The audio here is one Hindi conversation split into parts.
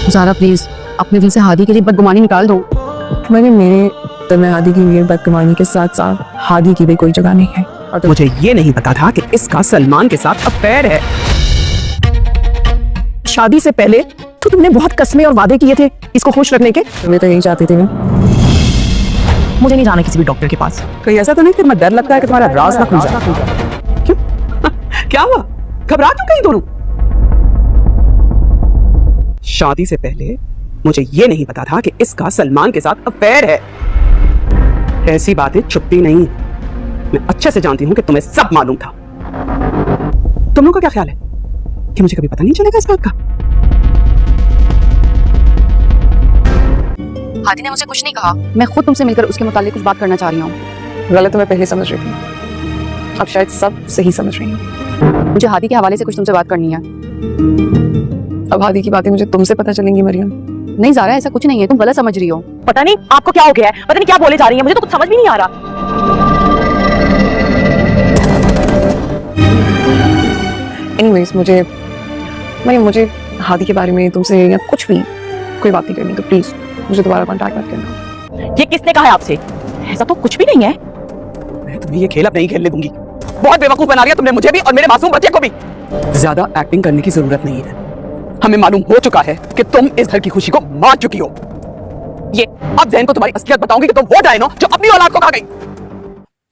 ज़ारा प्लीज अपने दिल से हादी के लिए बदगुमानी निकाल दो। मैंने मेरे दिल में हादी की लिए बदगुमानी के साथ साथ हादी की भी कोई जगह नहीं है। और मुझे ये नहीं पता था कि इसका सलमान के साथ अफेयर है। शादी से पहले तो तुमने बहुत कस्में और वादे किए थे इसको खुश रखने के। मैं तो यही चाहती थी ना। मुझे नहीं जाना किसी भी डॉक्टर के पास। कहीं ऐसा तो नहीं कि मैं डर लगता है कि तुम्हारा राज ना खुल जाए। क्यों? क्या हुआ? घबरा क्यों गई दोनों? शादी से पहले मुझे ये नहीं पता था कि इसका सलमान के साथ अफेयर है। ऐसी बातें छुपती नहीं। मैं अच्छे से जानती हूँ कि तुम्हें सब मालूम था। तुम लोगों का क्या ख्याल है कि मुझे कभी पता नहीं चलेगा इस बात का? हादी ने मुझसे कुछ नहीं कहा। मैं खुद तुमसे मिलकर उसके मुतालिक कुछ बात करना चाह रही हूँ। गलत तो मैं पहले समझ रही थी, अब शायद सब सही समझ रही हूँ। मुझे हादी के हवाले से कुछ तुमसे बात करनी है। अब हादी की बातें मुझे तुमसे पता चलेंगी मरियम। नहीं ज़ारा, ऐसा कुछ नहीं है, तुम गलत समझ रही हो। पता नहीं आपको क्या हो गया है, पता नहीं क्या बोले जा रही है, मुझे तो कुछ समझ भी नहीं आ रहा। एनीवेज मुझे हादी के बारे में तुमसे या कुछ भी कोई बात नहीं करनी, तो प्लीज मुझे दोबारा कांटेक्ट मत करना। ये किसने कहा है आपसे? ऐसा तो कुछ भी नहीं है। मैं तुम्हें ये खेल अब नहीं खेलने दूंगी। बहुत बेवकूफ बना दिया तुमने मुझे भी और मेरे मासूम बच्चे को भी। ज्यादा एक्टिंग करने की जरूरत नहीं है। हमें मालूम हो चुका है कि तुम इस घर की खुशी को मार चुकी हो। ये अब ज़ैन को तुम्हारी असलियत बताऊंगी कि तुम वो डायनो जो अपनी औलाद को खा गई।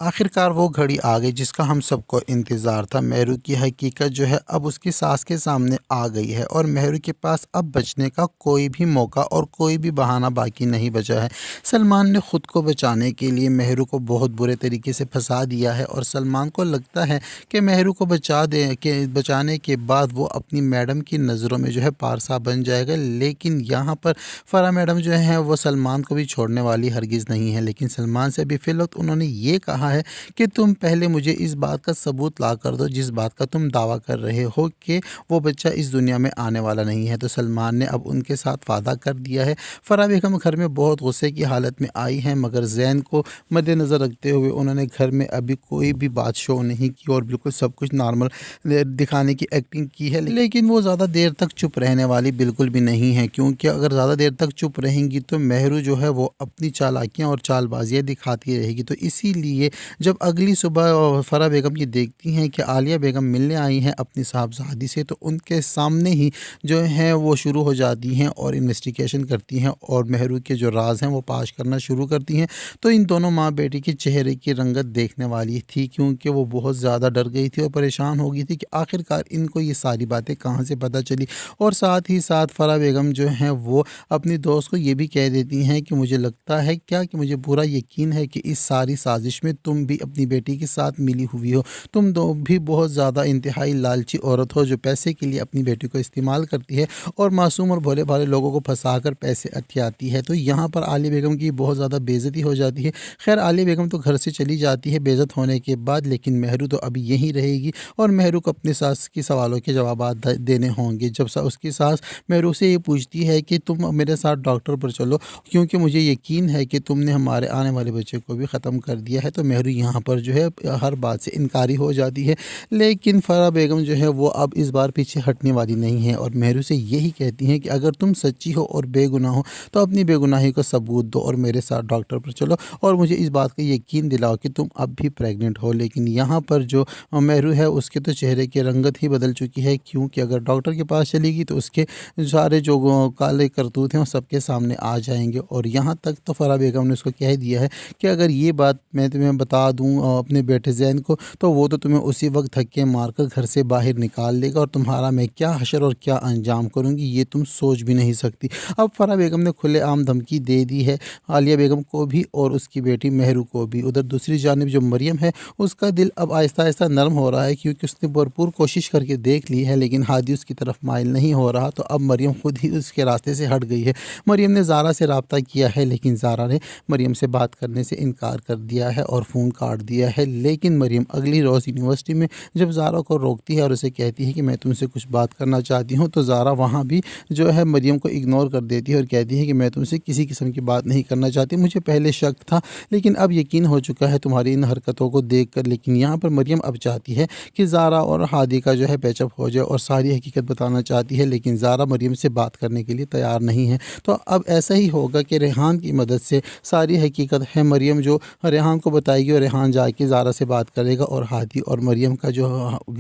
आखिरकार वो घड़ी आ गई जिसका हम सबको इंतज़ार था। मेहरू की हकीकत जो है अब उसकी सास के सामने आ गई है और मेहरू के पास अब बचने का कोई भी मौका और कोई भी बहाना बाकी नहीं बचा है। सलमान ने ख़ुद को बचाने के लिए मेहरू को बहुत बुरे तरीके से फंसा दिया है और सलमान को लगता है कि मेहरू को बचाने के बाद वो अपनी मैडम की नज़रों में जो है पारसा बन जाएगा। लेकिन यहाँ पर फ़रा मैडम जो है वो सलमान को भी छोड़ने वाली हरगिज़ नहीं है। लेकिन सलमान से भी फ़िलवक्त उन्होंने ये कहा है कि तुम पहले मुझे इस बात का सबूत ला कर दो जिस बात का तुम दावा कर रहे हो कि वो बच्चा इस दुनिया में आने वाला नहीं है। तो सलमान ने अब उनके साथ वादा कर दिया है। फ़रा बेगम घर में बहुत गुस्से की हालत में आई हैं, मगर ज़ैन को मद्देनज़र रखते हुए उन्होंने घर में अभी कोई भी बात शो नहीं की और बिल्कुल सब कुछ नॉर्मल दिखाने की एक्टिंग की है। लेकिन वो ज़्यादा देर तक चुप रहने वाली बिल्कुल भी नहीं है, क्योंकि अगर ज़्यादा देर तक चुप रहेंगी तो मेहरू जो है वो अपनी चालाकियाँ और चालबाजियाँ दिखाती रहेगी। तो इसीलिए जब अगली सुबह फ़रा बेगम ये देखती हैं कि आलिया बेगम मिलने आई हैं अपनी साहबजादी से, तो उनके सामने ही जो हैं वो शुरू हो जाती हैं और इन्वेस्टिगेशन करती हैं और मेहरू के जो राज हैं वो पाश करना शुरू करती हैं। तो इन दोनों माँ बेटी के चेहरे की रंगत देखने वाली थी, क्योंकि वो बहुत ज़्यादा डर गई थी और परेशान हो गई थी कि आखिरकार इनको ये सारी बातें कहाँ से पता चली। और साथ ही साथ फ़रा बेगम जो हैं वो अपनी दोस्त को ये भी कह देती हैं कि मुझे लगता है क्या कि मुझे पूरा यकीन है कि इस सारी साजिश में तुम भी अपनी बेटी के साथ मिली हुई हो। तुम दो भी बहुत ज़्यादा इंतहाई लालची औरत हो जो पैसे के लिए अपनी बेटी को इस्तेमाल करती है और मासूम और भोले भाले लोगों को फंसाकर पैसे अथियाती है। तो यहाँ पर आलिया बेगम की बहुत ज़्यादा बेइज्जती हो जाती है। खैर आलिया बेगम तो घर से चली जाती है बेइज्जत होने के बाद, लेकिन मेहरू तो अभी यहीं रहेगी और मेहरू को अपनी सास की सवालों के जवाब देने होंगे। जब उसकी सास मेहरू से ये पूछती है कि तुम मेरे साथ डॉक्टर पर चलो क्योंकि मुझे यकीन है कि तुमने हमारे आने वाले बच्चे को भी ख़त्म कर दिया है, तो मेहरू यहाँ पर जो है हर बात से इनकारी हो जाती है। लेकिन फ़रा बेगम जो है वो अब इस बार पीछे हटने वाली नहीं है और मेहरू से यही कहती हैं कि अगर तुम सच्ची हो और बेगुनाह हो तो अपनी बेगुनाही का सबूत दो और मेरे साथ डॉक्टर पर चलो और मुझे इस बात का यकीन दिलाओ कि तुम अब भी प्रेग्नेंट हो। लेकिन यहाँ पर जो मेहरू है उसके तो चेहरे की रंगत ही बदल चुकी है, क्योंकि अगर डॉक्टर के पास चलेगी तो उसके सारे जो काले करतूत हैं वो सबके सामने आ जाएंगे। और यहाँ तक तो फ़रा बेगम ने उसको कह दिया है कि अगर ये बात मैं तुम्हें बता दूँ अपने बेटे ज़ैन को तो वो तो तुम्हें उसी वक्त धक्के मारकर घर से बाहर निकाल देगा और तुम्हारा मैं क्या हशर और क्या अंजाम करूँगी ये तुम सोच भी नहीं सकती। अब फ़रा बेगम ने खुलेआम धमकी दे दी है आलिया बेगम को भी और उसकी बेटी मेहरू को भी। उधर दूसरी जानिब जो मरियम है उसका दिल अब आहिस्ता आहिस्ता नरम हो रहा है, क्योंकि उसने भरपूर कोशिश करके देख ली है लेकिन हादी उसकी तरफ माइल नहीं हो रहा। तो अब मरियम खुद ही उसके रास्ते से हट गई है। मरियम ने ज़ारा से रब्ता किया है लेकिन ज़ारा ने मरियम से बात करने से इनकार कर दिया है और फ़ोन काट दिया है। लेकिन मरियम अगली रोज़ यूनिवर्सिटी में जब ज़ारा को रोकती है और उसे कहती है कि मैं तुमसे कुछ बात करना चाहती हूँ, तो ज़ारा वहाँ भी जो है मरियम को इग्नोर कर देती है और कहती है कि मैं तुमसे किसी किस्म की बात नहीं करना चाहती। मुझे पहले शक था लेकिन अब यकीन हो चुका है तुम्हारी इन हरकतों को देखकर। लेकिन यहाँ पर मरियम अब चाहती है कि ज़ारा और हादी का जो है पैचअप हो जाए और सारी हकीकत बताना चाहती है, लेकिन ज़ारा मरियम से बात करने के लिए तैयार नहीं है। तो अब ऐसा ही होगा कि रेहान की मदद से सारी हकीकत है मरियम जो रेहान को बताएगी और रेहान जाके ज़ारा से बात करेगा और हादी और मरियम का जो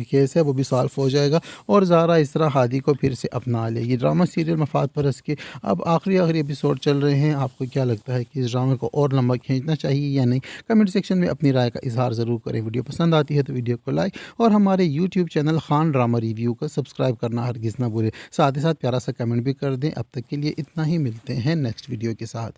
केस है वो भी सॉल्व हो जाएगा और ज़ारा इस तरह हादी को फिर से अपना लेगी। ड्रामा सीरियल मफाद परस्त के अब आखिरी एपिसोड चल रहे हैं। आपको क्या लगता है कि इस ड्रामे को और लंबा खींचना चाहिए या नहीं? कमेंट सेक्शन में अपनी राय का इजहार ज़रूर करें। वीडियो पसंद आती है तो वीडियो को लाइक और हमारे YouTube channel Khan drama review को सब्सक्राइब करना हरगिज़ ना भूलें। साथ ही साथ प्यारा सा कमेंट भी कर दें। अब तक के लिए इतना ही, मिलते हैं नेक्स्ट वीडियो के साथ।